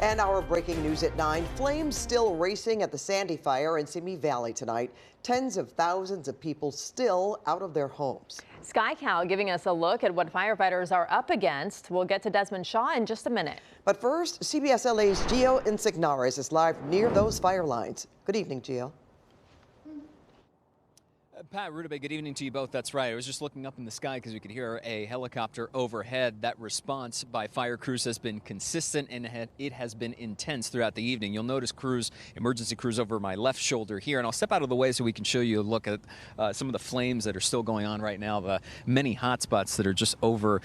And our breaking news at 9, flames still racing at the Sandy Fire in Simi Valley tonight. Tens of thousands of people still out of their homes. SkyCal giving us a look at what firefighters are up against. We'll get to Desmond Shaw in just a minute. But first, CBS LA's Gio Insignares is live near those fire lines. Good evening, Gio. Pat, Rudabeh, good evening to you both. That's right. I was just looking up in the sky because we could hear a helicopter overhead. That response by fire crews has been consistent and it has been intense throughout the evening. You'll notice emergency crews over my left shoulder here, and I'll step out of the way so we can show you a look at some of the flames that are still going on right now, the many hot spots that are just over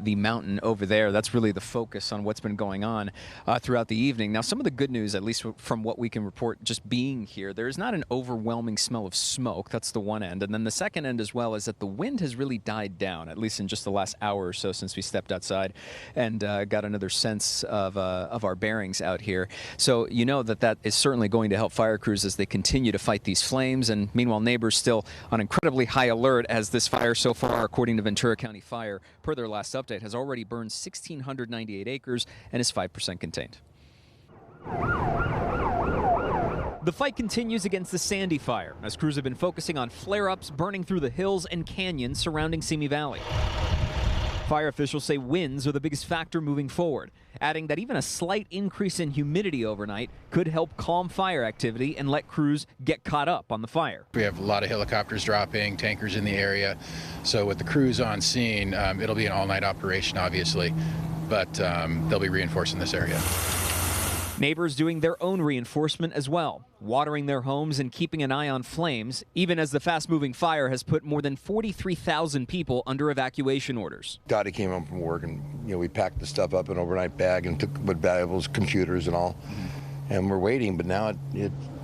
the mountain over there. That's really the focus on what's been going on throughout the evening. Now, some of the good news, at least from what we can report just being here, there is not an overwhelming smell of smoke. That's the one end. And then the second end as well is that the wind has really died down, at least in just the last hour or so since we stepped outside and got another sense of our bearings out here. So you know that is certainly going to help fire crews as they continue to fight these flames. And meanwhile, neighbors still on incredibly high alert as this fire so far, according to Ventura County Fire, per their last update, has already burned 1,698 acres and is 5% contained. The fight continues against the Sandy Fire, as crews have been focusing on flare-ups burning through the hills and canyons surrounding Simi Valley. Fire officials say winds are the biggest factor moving forward, adding that even a slight increase in humidity overnight could help calm fire activity and let crews get caught up on the fire. We have a lot of helicopters dropping, tankers in the area, so with the crews on scene, it'll be an all-night operation, obviously, but they'll be reinforcing this area. Neighbors doing their own reinforcement as well, watering their homes and keeping an eye on flames, even as the fast-moving fire has put more than 43,000 people under evacuation orders. Dottie came home from work and, we packed the stuff up in an overnight bag and took with valuables, computers and all, and we're waiting, but now I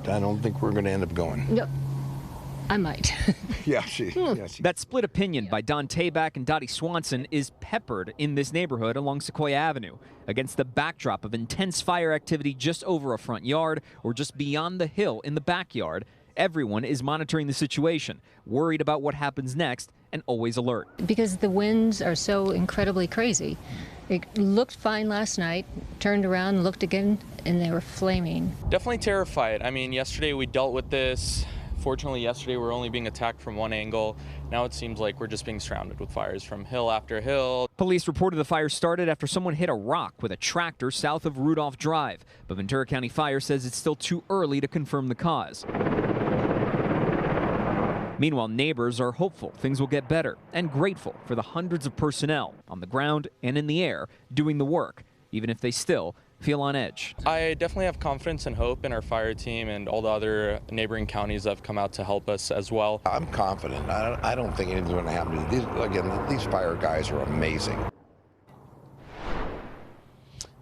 don't think we're going to end up going. No. I might. That split opinion by Don Tabak and Dottie Swanson is peppered in this neighborhood along Sequoia Avenue against the backdrop of intense fire activity just over a front yard or just beyond the hill in the backyard. Everyone is monitoring the situation, worried about what happens next, and always alert. Because the winds are so incredibly crazy. It looked fine last night, turned around, looked again, and they were flaming. Definitely terrified. I mean, yesterday we dealt with this. Fortunately, yesterday we were only being attacked from one angle. Now it seems like we're just being surrounded with fires from hill after hill. Police reported the fire started after someone hit a rock with a tractor south of Rudolph Drive. But Ventura County Fire says it's still too early to confirm the cause. Meanwhile, neighbors are hopeful things will get better and grateful for the hundreds of personnel on the ground and in the air doing the work, even if they still feel on edge. I definitely have confidence and hope in our fire team and all the other neighboring counties that have come out to help us as well. I'm confident. I don't think anything's going to happen to these. These fire guys are amazing.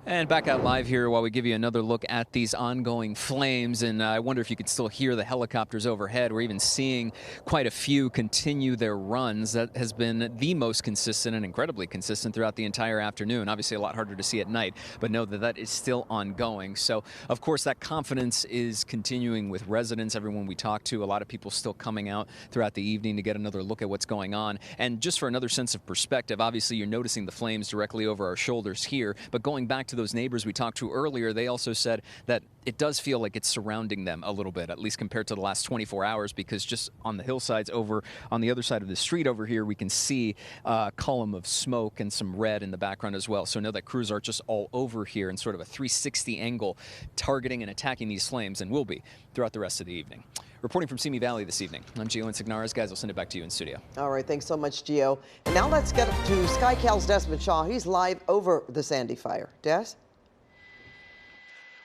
And back out live here while we give you another look at these ongoing flames. And I wonder if you could still hear the helicopters overhead. We're even seeing quite a few continue their runs. That has been the most consistent and incredibly consistent throughout the entire afternoon. Obviously a lot harder to see at night, but know that that is still ongoing. So, of course, that confidence is continuing with residents, everyone we talk to. A lot of people still coming out throughout the evening to get another look at what's going on. And just for another sense of perspective, obviously you're noticing the flames directly over our shoulders here, but going back to those neighbors we talked to earlier, they also said that it does feel like it's surrounding them a little bit, at least compared to the last 24 hours, because just on the hillsides over on the other side of the street over here, we can see a column of smoke and some red in the background as well. So know that crews are just all over here in sort of a 360 angle, targeting and attacking these flames, and will be throughout the rest of the evening. Reporting from Simi Valley this evening, I'm Gio Insignares. Guys, I'll send it back to you in studio. All right, thanks so much, Gio. And now let's get to SkyCal's Desmond Shaw. He's live over the Sandy Fire. Des?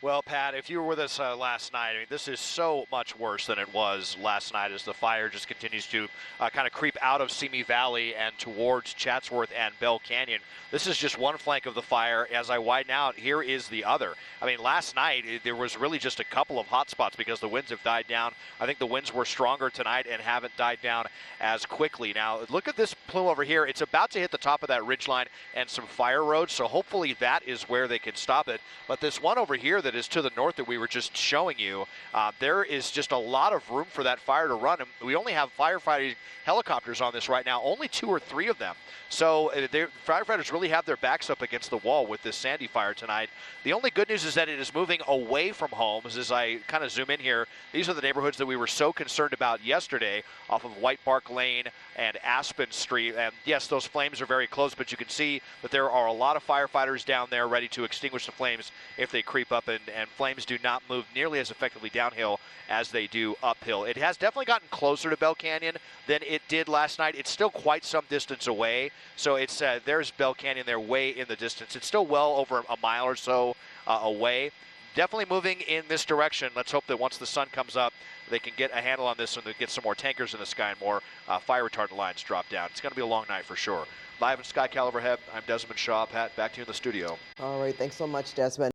Well, Pat, if you were with us last night, I mean, this is so much worse than it was last night as the fire just continues to kind of creep out of Simi Valley and towards Chatsworth and Bell Canyon. This is just one flank of the fire. As I widen out, here is the other. I mean, last night, there was really just a couple of hot spots because the winds have died down. I think the winds were stronger tonight and haven't died down as quickly. Now, look at this plume over here. It's about to hit the top of that ridgeline and some fire roads, so hopefully that is where they can stop it. But this one over here that is to the north that we were just showing you, there is just a lot of room for that fire to run. And we only have firefighting helicopters on this right now, only 2 or 3 of them. So firefighters really have their backs up against the wall with this Sandy fire tonight. The only good news is that it is moving away from homes. As I kind of zoom in here, these are the neighborhoods that we were so concerned about yesterday off of White Bark Lane and Aspen Street. And yes, those flames are very close, but you can see that there are a lot of firefighters down there ready to extinguish the flames if they creep up, and flames do not move nearly as effectively downhill as they do uphill. It has definitely gotten closer to Bell Canyon than it did last night. It's still quite some distance away, so it's there's Bell Canyon there way in the distance. It's still well over a mile or so away. Definitely moving in this direction. Let's hope that once the sun comes up, they can get a handle on this and they get some more tankers in the sky and more fire retardant lines drop down. It's going to be a long night for sure. Live in Sky Cal overhead, I'm Desmond Shaw. Pat, back to you in the studio. All right, thanks so much, Desmond.